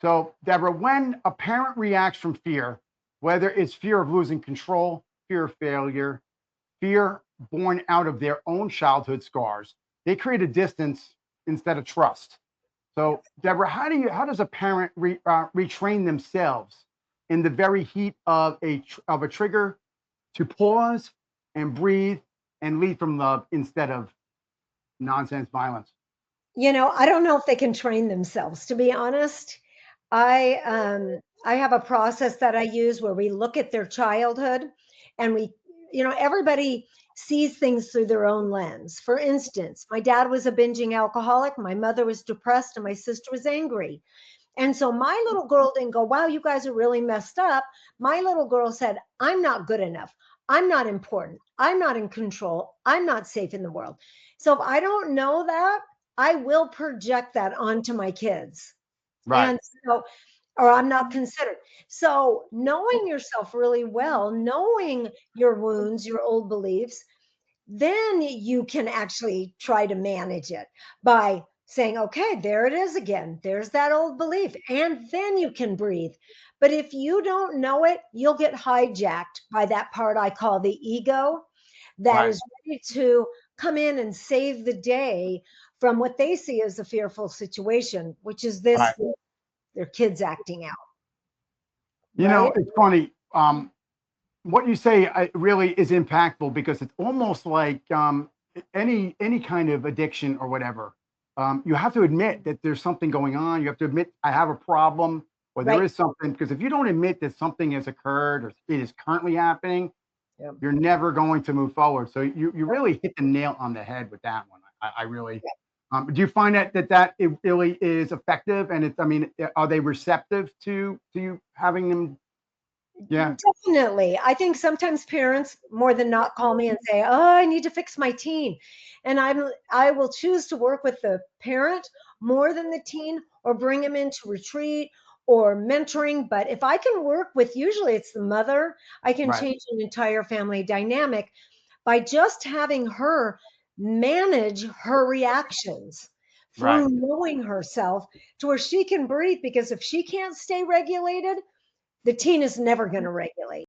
So, Deborah, when a parent reacts from fear, whether it's fear of losing control, fear of failure, fear born out of their own childhood scars, they create a distance instead of trust. So, Deborah, how does a parent retrain themselves in the very heat of a trigger to pause and breathe and lead from love instead of nonsense violence? I don't know if they can train themselves, to be honest. I have a process that I use where we look at their childhood and everybody sees things through their own lens. For instance, my dad was a binging alcoholic, my mother was depressed, and my sister was angry. And so my little girl didn't go, wow, you guys are really messed up. My little girl said, I'm not good enough. I'm not important. I'm not in control. I'm not safe in the world. So if I don't know that, I will project that onto my kids. Right. And so, or I'm not considered. So knowing yourself really well, knowing your wounds, your old beliefs, then you can actually try to manage it by saying, okay, there it is again. There's that old belief. And then you can breathe. But if you don't know it, you'll get hijacked by that part I call the ego that Right. is ready to come in and save the day from what they see as a fearful situation, which is Right. this their kids acting out, right? It's funny. What you say really is impactful because it's almost like any kind of addiction or whatever. You have to admit that there's something going on. You have to admit I have a problem or there Right. is something. Because if you don't admit that something has occurred or it is currently happening, Yeah. you're never going to move forward. So you really hit the nail on the head with that one. I really. Do you find that it really is effective? And it's, I mean, are they receptive to you having them? Yeah. Definitely. I think sometimes parents more than not call me and say, "Oh, I need to fix my teen." And I will choose to work with the parent more than the teen or bring him into retreat or mentoring, but if I can work with usually it's the mother, I can Right. change an entire family dynamic by just having her manage her reactions Right. through knowing herself to where she can breathe because if she can't stay regulated, the teen is never going to regulate.